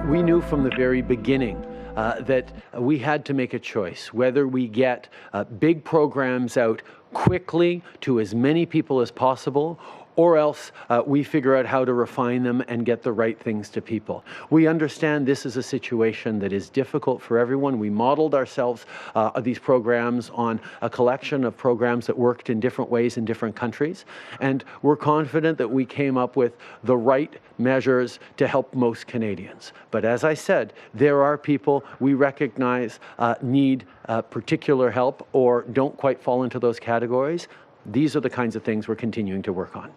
We knew from the very beginning that we had to make a choice, whether we get big programs out quickly to as many people as possible, or else we figure out how to refine them and get the right things to people. We understand this is a situation that is difficult for everyone. We modeled ourselves, these programs, on a collection of programs that worked in different ways in different countries. And we're confident that we came up with the right measures to help most Canadians. But as I said, there are people we recognize need particular help or don't quite fall into those categories. These are the kinds of things we're continuing to work on.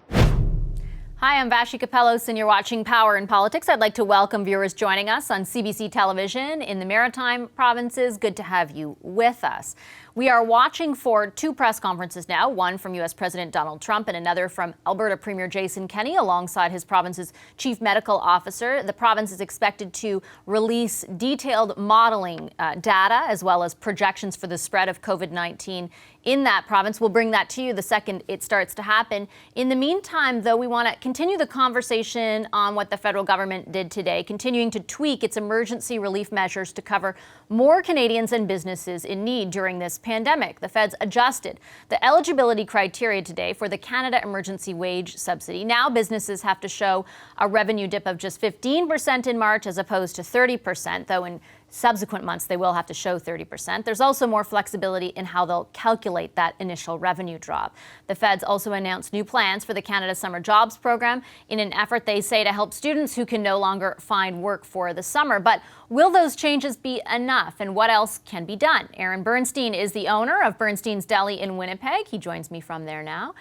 Hi, I'm Vashi Kapelos, and you're watching Power in Politics. I'd like to welcome viewers joining us on CBC Television in the Maritime provinces. Good to have you with us. We are watching for two press conferences now, one from U.S. President Donald Trump and another from Alberta Premier Jason Kenney alongside his province's chief medical officer. The province is expected to release detailed modeling data as well as projections for the spread of COVID-19 in that province. We'll bring that to you the second it starts to happen. In the meantime, though, we want to continue the conversation on what the federal government did today, continuing to tweak its emergency relief measures to cover more Canadians and businesses in need during this pandemic. The feds adjusted the eligibility criteria today for the Canada Emergency Wage Subsidy. Now businesses have to show a revenue dip of just 15% in March as opposed to 30%, though in subsequent months they will have to show 30%. There's also more flexibility in how they'll calculate that initial revenue drop. The feds also announced new plans for the Canada Summer Jobs Program in an effort, they say, to help students who can no longer find work for the summer. But will those changes be enough, and what else can be done? Aaron Bernstein is the owner of Bernstein's Deli in Winnipeg. He joins me from there now.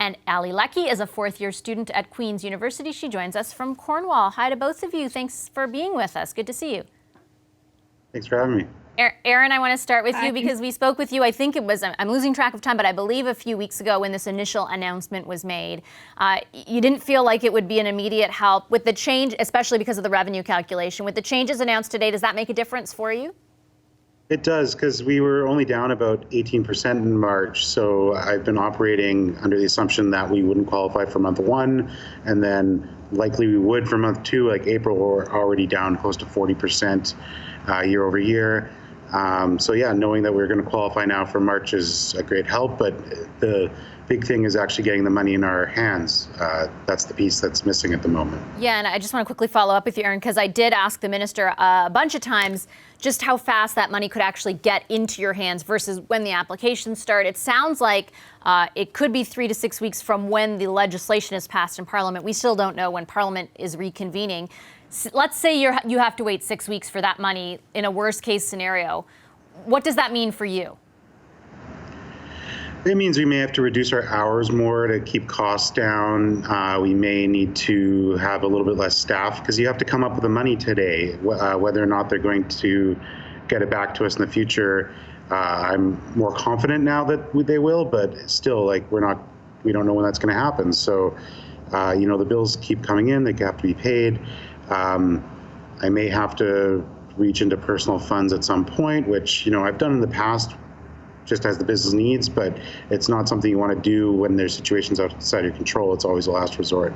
And Ali Leckie is a fourth-year student at Queen's University. She joins us from Cornwall. Hi to both of you. Thanks for being with us. Good to see you. Thanks for having me. Aaron, I want to start with you because we spoke with you, I think it was, I'm losing track of time, but I believe a few weeks ago when this initial announcement was made. You didn't feel like it would be an immediate help with the change, especially because of the revenue calculation. With the changes announced today, does that make a difference for you? It does, because we were only down about 18% in March. So I've been operating under the assumption that we wouldn't qualify for month one, and then likely we would for month two. Like April, we're already down close to 40% year over year. So yeah, knowing that we're going to qualify now for March is a great help, but the big thing is actually getting the money in our hands. That's the piece that's missing at the moment. Yeah, and I just want to quickly follow up with you, Aaron, because I did ask the minister a bunch of times just how fast that money could actually get into your hands versus when the applications start. It sounds like it could be 3 to 6 weeks from when the legislation is passed in Parliament. We still don't know when Parliament is reconvening. Let's say you have to wait 6 weeks for that money in a worst case scenario. What does that mean for you? It means we may have to reduce our hours more to keep costs down. We may need to have a little bit less staff because you have to come up with the money today. Whether or not they're going to get it back to us in the future, I'm more confident now that they will, but still, like, we don't know when that's going to happen. So, the bills keep coming in, they have to be paid. I may have to reach into personal funds at some point, which, I've done in the past just as the business needs, but it's not something you want to do when there's situations outside your control. It's always a last resort.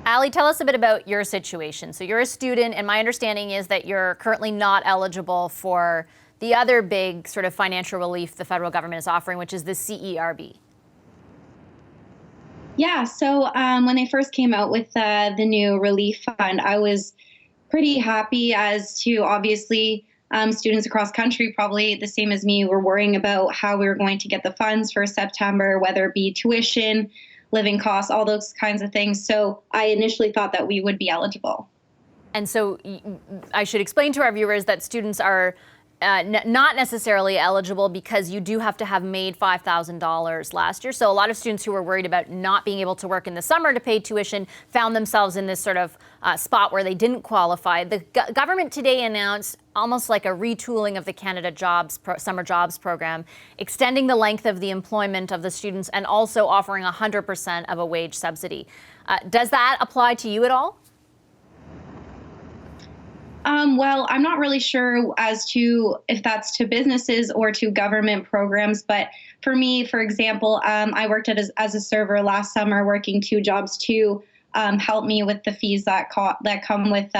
Ali, tell us a bit about your situation. So you're a student, and my understanding is that you're currently not eligible for the other big sort of financial relief the federal government is offering, which is the CERB. Yeah, so when they first came out with the new relief fund, I was pretty happy as to, obviously, students across country, probably the same as me, were worrying about how we were going to get the funds for September, whether it be tuition, living costs, all those kinds of things. So I initially thought that we would be eligible. And so I should explain to our viewers that students are not necessarily eligible because you do have to have made $5,000 last year. So a lot of students who were worried about not being able to work in the summer to pay tuition found themselves in this sort of spot where they didn't qualify. The government today announced almost like a retooling of the Canada Summer Jobs Program, extending the length of the employment of the students and also offering 100% of a wage subsidy. Does that apply to you at all? Well, I'm not really sure as to if that's to businesses or to government programs. But for me, for example, I worked as a server last summer, working 2 jobs too. help me with the fees that come with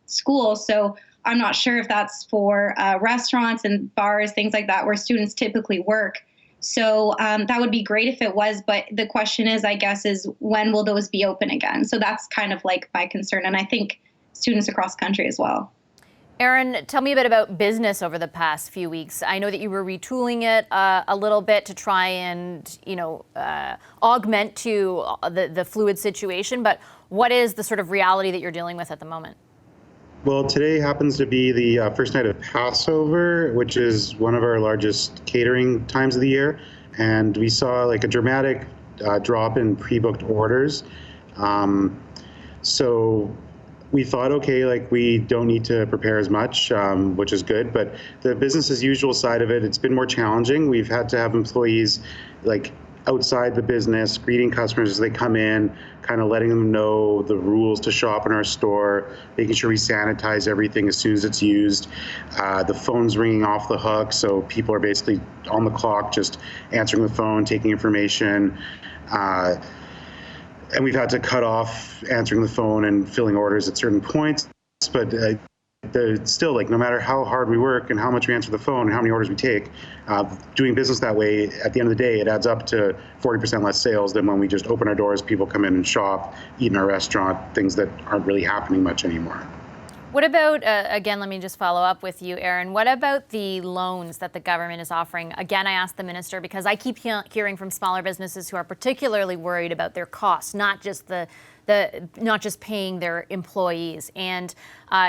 school. So I'm not sure if that's for restaurants and bars, things like that, where students typically work. So that would be great if it was, but the question is, I guess, is when will those be open again? So that's kind of like my concern, and I think students across country as well. Erin, tell me a bit about business over the past few weeks. I know that you were retooling it a little bit to try and, augment to the fluid situation, but what is the sort of reality that you're dealing with at the moment? Well, today happens to be the first night of Passover, which is one of our largest catering times of the year. And we saw like a dramatic drop in pre-booked orders. So we thought, okay, like we don't need to prepare as much, which is good. But the business as usual side of it, it's been more challenging. We've had to have employees like outside the business, greeting customers as they come in, kind of letting them know the rules to shop in our store, making sure we sanitize everything as soon as it's used. The phone's ringing off the hook, so people are basically on the clock, just answering the phone, taking information. And we've had to cut off answering the phone and filling orders at certain points. But still, like, no matter how hard we work and how much we answer the phone and how many orders we take, doing business that way, at the end of the day, it adds up to 40% less sales than when we just open our doors, people come in and shop, eat in our restaurant, things that aren't really happening much anymore. What about, again, let me just follow up with you, Erin. What about the loans that the government is offering? Again, I asked the minister because I keep hearing from smaller businesses who are particularly worried about their costs, not just not just paying their employees. And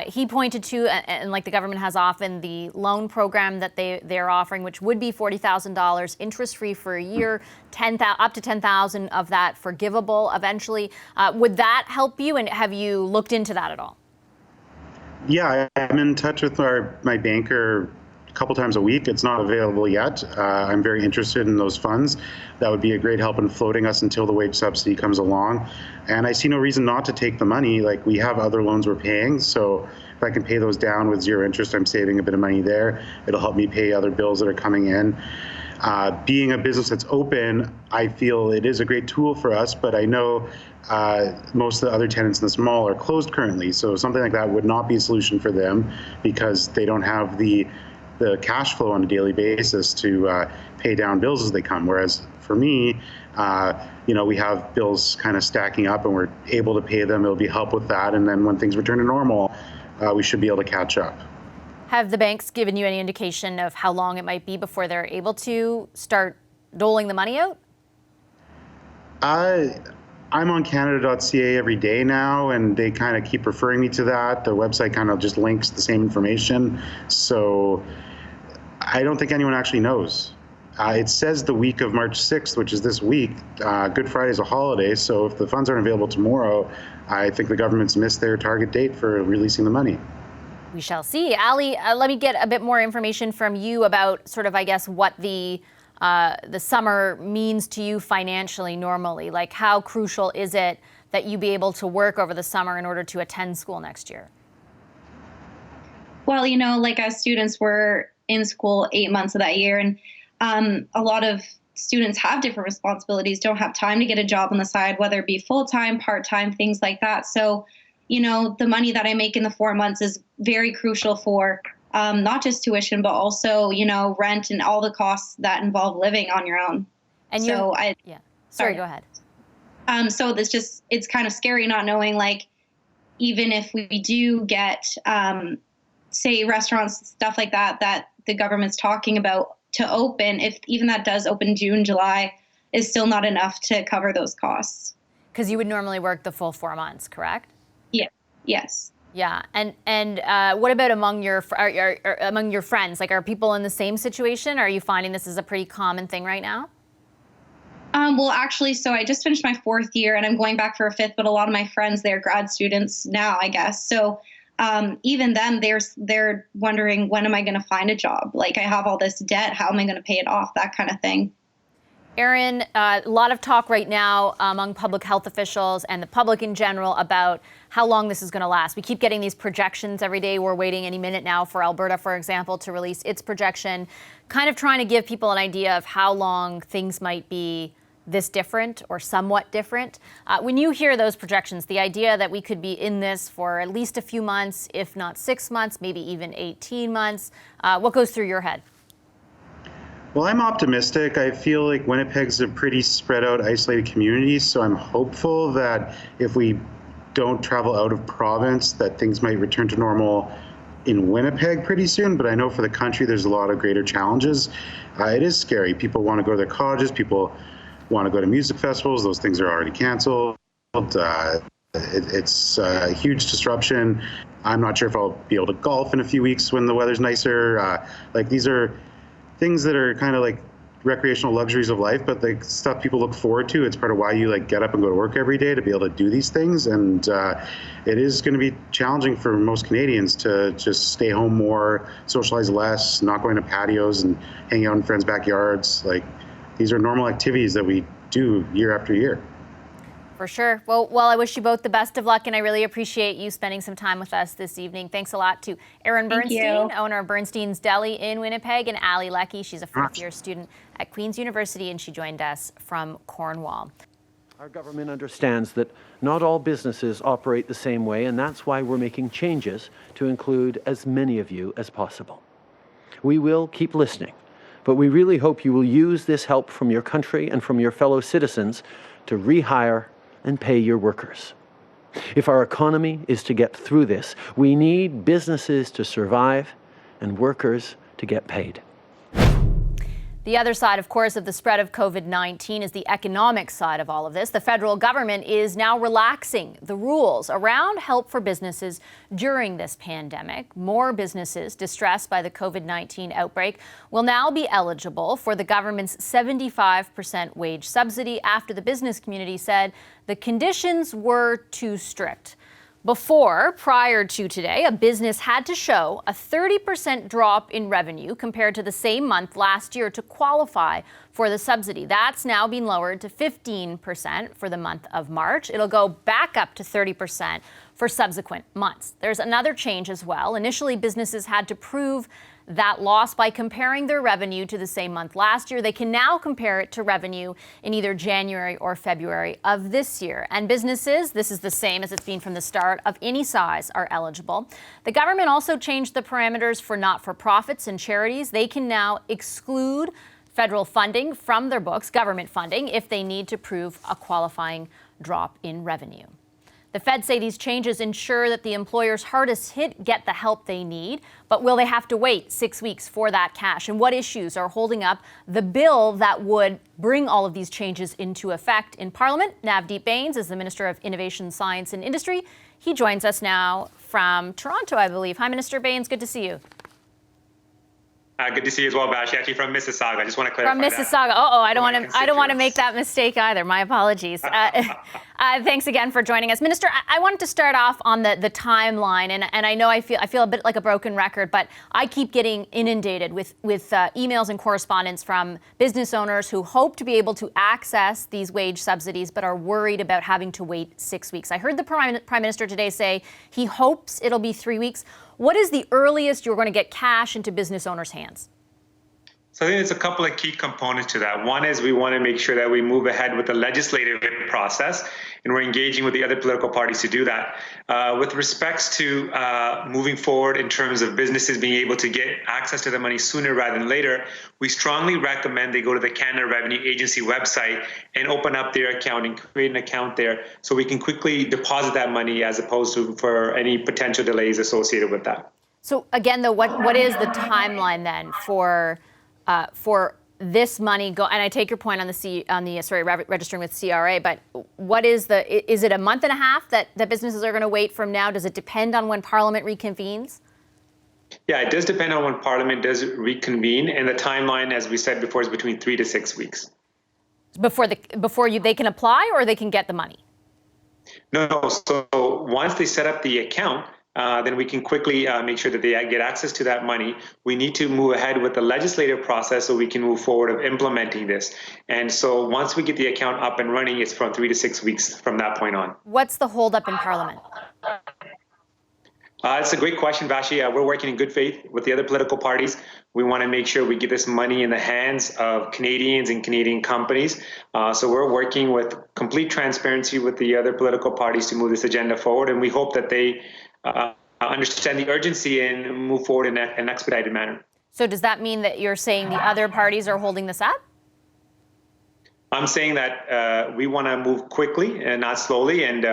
he pointed to, and like the government has often, the loan program that they're offering, which would be $40,000 interest-free for a year, up to $10,000 of that forgivable eventually. Would that help you, and have you looked into that at all? Yeah, I'm in touch with my banker a couple times a week. It's not available yet. I'm very interested in those funds. That would be a great help in floating us until the wage subsidy comes along. And I see no reason not to take the money. Like, we have other loans we're paying, so if I can pay those down with zero interest, I'm saving a bit of money there. It'll help me pay other bills that are coming in. Being a business that's open, I feel it is a great tool for us, but I know most of the other tenants in the mall are closed currently, so something like that would not be a solution for them because they don't have the cash flow on a daily basis to pay down bills as they come. Whereas for me, we have bills kind of stacking up and we're able to pay them. It'll be help with that, and then when things return to normal, we should be able to catch up. Have the banks given you any indication of how long it might be before they're able to start doling the money out? I'm on Canada.ca every day now, and they kind of keep referring me to that. The website kind of just links the same information. So I don't think anyone actually knows. It says the week of March 6th, which is this week. Good Friday is a holiday, so if the funds aren't available tomorrow, I think the government's missed their target date for releasing the money. We shall see. Ali, let me get a bit more information from you about sort of, I guess, what the summer means to you financially normally. Like, how crucial is it that you be able to work over the summer in order to attend school next year? Well, like as students, we're in school 8 months of that year, and a lot of students have different responsibilities, don't have time to get a job on the side, whether it be full-time, part-time, things like that. So, the money that I make in the 4 months is very crucial for not just tuition, but also, rent and all the costs that involve living on your own. And so Sorry, go ahead. So it's kind of scary not knowing, like, even if we do get, say, restaurants, stuff like that, that the government's talking about to open, if even that does open June, July, is still not enough to cover those costs. Because you would normally work the full 4 months, correct? Yeah. Yes. Yeah, and what about among your friends? Like, are people in the same situation? Are you finding this is a pretty common thing right now? Well, actually, so I just finished my 4th year and I'm going back for a 5th, but a lot of my friends, they're grad students now, I guess. So even then, they're wondering, when am I going to find a job? Like, I have all this debt. How am I going to pay it off? That kind of thing. Erin, a lot of talk right now among public health officials and the public in general about how long this is going to last. We keep getting these projections every day. We're waiting any minute now for Alberta, for example, to release its projection, kind of trying to give people an idea of how long things might be this different or somewhat different. When you hear those projections, the idea that we could be in this for at least a few months, if not 6 months, maybe even 18 months, what goes through your head? Well, I'm optimistic. I feel like Winnipeg's a pretty spread out, isolated community, so I'm hopeful that if we don't travel out of province, that things might return to normal in Winnipeg pretty soon. But I know for the country, there's a lot of greater challenges. It is scary. People want to go to their colleges. People want to go to music festivals. Those things are already canceled. It's a huge disruption. I'm not sure if I'll be able to golf in a few weeks when the weather's nicer. These are things that are kind of like recreational luxuries of life, but the stuff people look forward to. It's part of why you get up and go to work every day, to be able to do these things. And it is going to be challenging for most Canadians to just stay home more, socialize less, not going to patios and hanging out in friends' backyards. These are normal activities that we do year after year. For sure. Well, I wish you both the best of luck, and I really appreciate you spending some time with us this evening. Thanks a lot to Erin Bernstein, owner of Bernstein's Deli in Winnipeg, and Ali Leckie. She's a fourth-year student at Queen's University, and she joined us from Cornwall. Our government understands that not all businesses operate the same way, and that's why we're making changes to include as many of you as possible. We will keep listening, but we really hope you will use this help from your country and from your fellow citizens to rehire and pay your workers. If our economy is to get through this, we need businesses to survive and workers to get paid. The other side, of course, of the spread of COVID-19 is the economic side of all of this. The federal government is now relaxing the rules around help for businesses during this pandemic. More businesses distressed by the COVID-19 outbreak will now be eligible for the government's 75% wage subsidy after the business community said the conditions were too strict. Prior to today, a business had to show a 30% drop in revenue compared to the same month last year to qualify for the subsidy. That's now been lowered to 15% for the month of March. It'll go back up to 30% for subsequent months. There's another change as well. Initially, businesses had to prove that loss by comparing their revenue to the same month last year. They can now compare it to revenue in either January or February of this year. And businesses, this is the same as it's been from the start, of any size are eligible. The government also changed the parameters for not-for-profits and charities. They can now exclude federal funding from their books, government funding, if they need to prove a qualifying drop in revenue. The feds say these changes ensure that the employers hardest hit get the help they need, but will they have to wait 6 weeks for that cash? And what issues are holding up the bill that would bring all of these changes into effect in Parliament? Navdeep Bains is the Minister of Innovation, Science and Industry. He joins us now from Toronto, I believe. Hi, Minister Bains. Good to see you. Good to see you as well, Bash. Actually, from Mississauga. I just want to clarify. From Mississauga. I don't want to make that mistake either. My apologies. Thanks again for joining us, Minister. I wanted to start off on the timeline, and I know I feel a bit like a broken record, but I keep getting inundated with emails and correspondence from business owners who hope to be able to access these wage subsidies, but are worried about having to wait 6 weeks. I heard the Prime Minister today say he hopes it'll be 3 weeks. What is the earliest you're going to get cash into business owners' hands? So I think there's a couple of key components to that. One is we want to make sure that we move ahead with the legislative process, and we're engaging with the other political parties to do that. With respects to moving forward in terms of businesses being able to get access to the money sooner rather than later, we strongly recommend they go to the Canada Revenue Agency website and open up their account and create an account there so we can quickly deposit that money as opposed to for any potential delays associated with that. So again, though, what is the timeline then for this money and I take your point on registering with CRA, but is it a month and a half that businesses are going to wait from now? Does it depend on when Parliament reconvenes? Yeah, it does depend on when Parliament does reconvene, and the timeline, as we said before, is between 3 to 6 weeks. Before they can apply or they can get the money? No, so once they set up the account, then we can quickly make sure that they get access to that money. We need to move ahead with the legislative process so we can move forward of implementing this. And so once we get the account up and running, it's from 3 to 6 weeks from that point on. What's the holdup in Parliament? It's a great question, Vashi. We're working in good faith with the other political parties. We want to make sure we get this money in the hands of Canadians and Canadian companies. So we're working with complete transparency with the other political parties to move this agenda forward, and we hope that they understand the urgency and move forward in an expedited manner. So does that mean that you're saying the other parties are holding this up? I'm saying that we want to move quickly and not slowly, and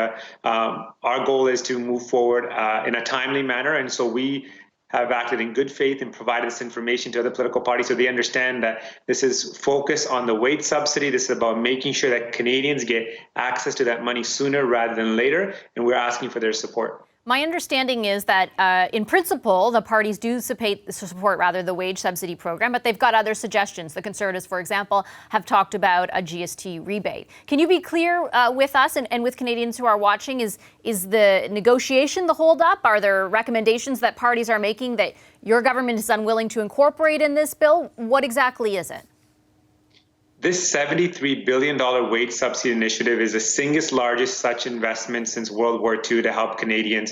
our goal is to move forward in a timely manner. And so we have acted in good faith and provided this information to other political parties so they understand that this is focused on the wage subsidy. This is about making sure that Canadians get access to that money sooner rather than later, and we're asking for their support. My understanding is that, in principle, the parties do support the wage subsidy program, but they've got other suggestions. The Conservatives, for example, have talked about a GST rebate. Can you be clear with us and with Canadians who are watching? Is the negotiation the holdup? Are there recommendations that parties are making that your government is unwilling to incorporate in this bill? What exactly is it? This $73 billion wage subsidy initiative is the single largest such investment since World War II to help Canadians.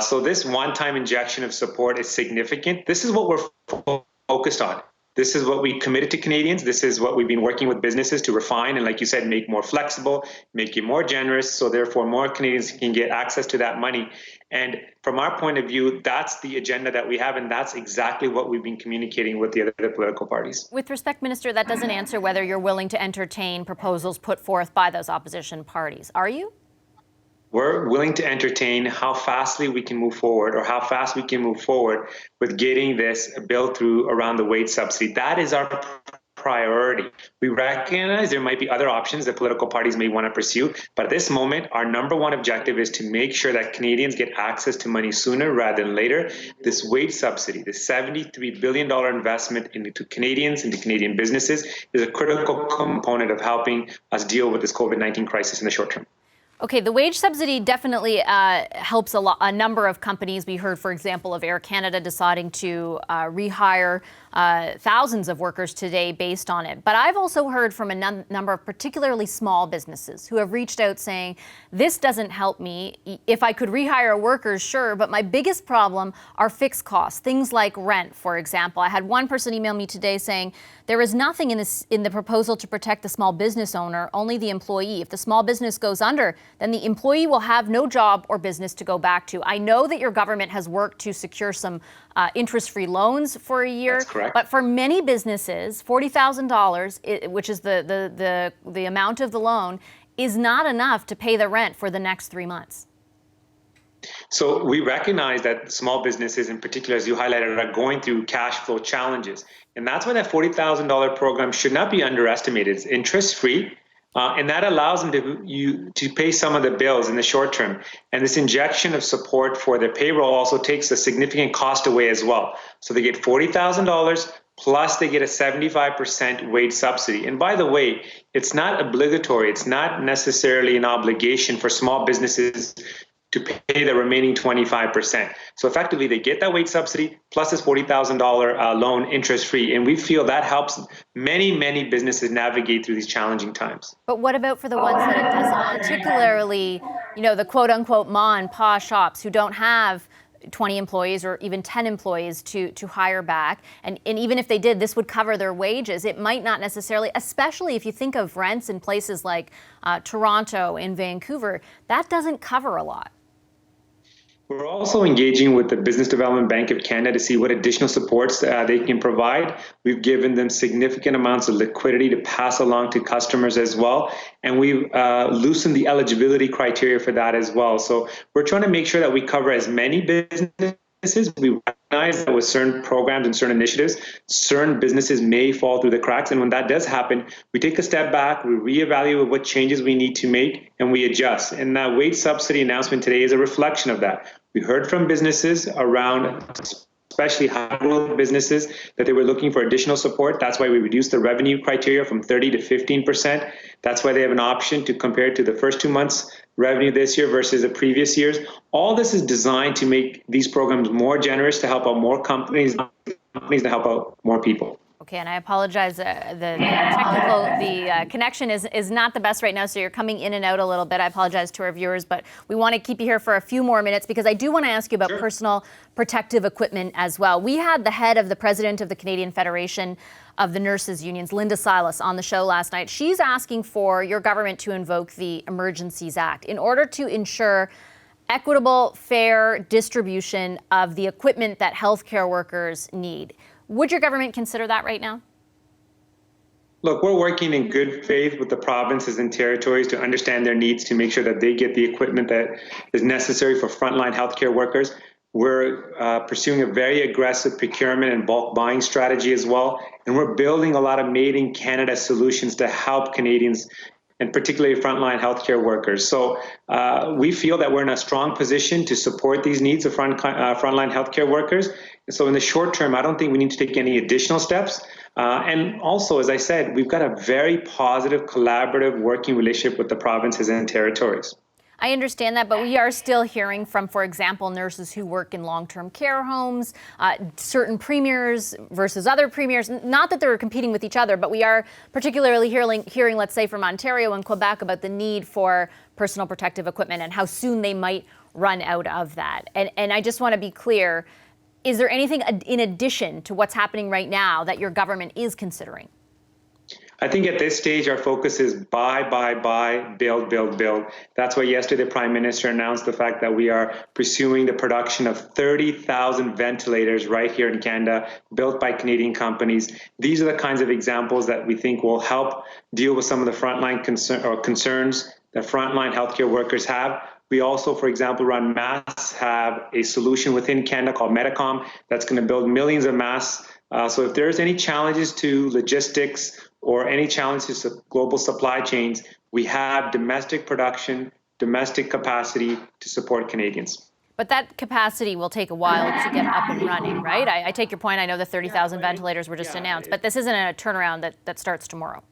So this one-time injection of support is significant. This is what we're focused on. This is what we committed to Canadians. This is what we've been working with businesses to refine and, like you said, make more flexible, make it more generous, so therefore more Canadians can get access to that money. And from our point of view, that's the agenda that we have, and that's exactly what we've been communicating with the other political parties. With respect, Minister, that doesn't answer whether you're willing to entertain proposals put forth by those opposition parties. Are you? We're willing to entertain how fastly we can move forward, or how fast we can move forward with getting this bill through around the wage subsidy. That is our priority. We recognize there might be other options that political parties may want to pursue, but at this moment, our number one objective is to make sure that Canadians get access to money sooner rather than later. This wage subsidy, this $73 billion investment into Canadians, into Canadian businesses, is a critical component of helping us deal with this COVID-19 crisis in the short term. Okay, the wage subsidy definitely helps a number of companies. We heard, for example, of Air Canada deciding to rehire thousands of workers today based on it. But I've also heard from a number of particularly small businesses who have reached out saying, this doesn't help me. If I could rehire workers, sure, but my biggest problem are fixed costs, things like rent, for example. I had one person email me today saying, there is nothing in the proposal to protect the small business owner, only the employee. If the small business goes under, then the employee will have no job or business to go back to. I know that your government has worked to secure some interest-free loans for a year. That's correct. But for many businesses, $40,000, which is the amount of the loan, is not enough to pay the rent for the next 3 months. So we recognize that small businesses in particular, as you highlighted, are going through cash flow challenges. And that's why that $40,000 program should not be underestimated. It's interest-free, and that allows them to pay some of the bills in the short term. And this injection of support for their payroll also takes a significant cost away as well. So they get $40,000 plus they get a 75% wage subsidy. And by the way, it's not obligatory. It's not necessarily an obligation for small businesses to pay the remaining 25%. So effectively, they get that wage subsidy plus this $40,000 loan interest-free. And we feel that helps many, many businesses navigate through these challenging times. But what about for the ones that it doesn't? Particularly, the quote-unquote ma and pa shops who don't have 20 employees or even 10 employees to hire back. And even if they did, this would cover their wages. It might not necessarily, especially if you think of rents in places like Toronto and Vancouver, that doesn't cover a lot. We're also engaging with the Business Development Bank of Canada to see what additional supports they can provide. We've given them significant amounts of liquidity to pass along to customers as well. And we've loosened the eligibility criteria for that as well. So we're trying to make sure that we cover as many businesses. We recognize that with certain programs and certain initiatives, certain businesses may fall through the cracks. And when that does happen, we take a step back, we reevaluate what changes we need to make, and we adjust. And that wage subsidy announcement today is a reflection of that. We heard from businesses around, especially high-growth businesses, that they were looking for additional support. That's why we reduced the revenue criteria from 30 to 15%. That's why they have an option to compare to the first 2 months revenue this year versus the previous years. All this is designed to make these programs more generous, to help out more companies to help out more people. Okay, and I apologize. The connection is not the best right now, so you're coming in and out a little bit. I apologize to our viewers, but we want to keep you here for a few more minutes because I do want to ask you about personal protective equipment as well. We had the head of the president of the Canadian Federation of the Nurses Unions, Linda Silas, on the show last night. She's asking for your government to invoke the Emergencies Act in order to ensure equitable, fair distribution of the equipment that healthcare workers need. Would your government consider that right now? Look, we're working in good faith with the provinces and territories to understand their needs to make sure that they get the equipment that is necessary for frontline healthcare workers. We're pursuing a very aggressive procurement and bulk buying strategy as well. And we're building a lot of made in Canada solutions to help Canadians and particularly frontline healthcare workers. So we feel that we're in a strong position to support these needs of frontline healthcare workers. And so in the short term, I don't think we need to take any additional steps. And also, as I said, we've got a very positive, collaborative working relationship with the provinces and territories. I understand that, but we are still hearing from, for example, nurses who work in long-term care homes, certain premiers versus other premiers. Not that they're competing with each other, but we are particularly hearing, let's say, from Ontario and Quebec about the need for personal protective equipment and how soon they might run out of that. And I just want to be clear, is there anything in addition to what's happening right now that your government is considering? I think at this stage, our focus is buy, build, build, build. That's why yesterday the Prime Minister announced the fact that we are pursuing the production of 30,000 ventilators right here in Canada, built by Canadian companies. These are the kinds of examples that we think will help deal with some of the frontline concerns that frontline healthcare workers have. We also, for example, run masks, have a solution within Canada called Medicom that's going to build millions of masks. So if there's any challenges to logistics or any challenges to global supply chains, we have domestic production, domestic capacity to support Canadians. But that capacity will take a while to get up and running, right? I take your point. I know the 30,000 ventilators were just announced, but this isn't a turnaround that starts tomorrow.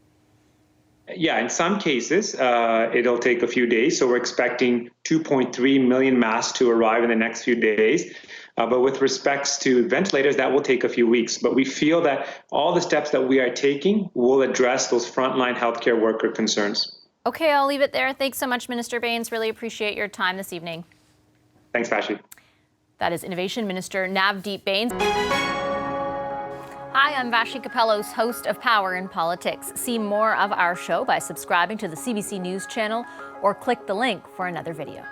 Yeah, in some cases, it'll take a few days. So we're expecting 2.3 million masks to arrive in the next few days. But with respects to ventilators, that will take a few weeks. But we feel that all the steps that we are taking will address those frontline healthcare worker concerns. Okay, I'll leave it there. Thanks so much, Minister Bains. Really appreciate your time this evening. Thanks, Vashi. That is Innovation Minister Navdeep Bains. Hi, I'm Vashi Capellos, host of Power in Politics. See more of our show by subscribing to the CBC News channel or click the link for another video.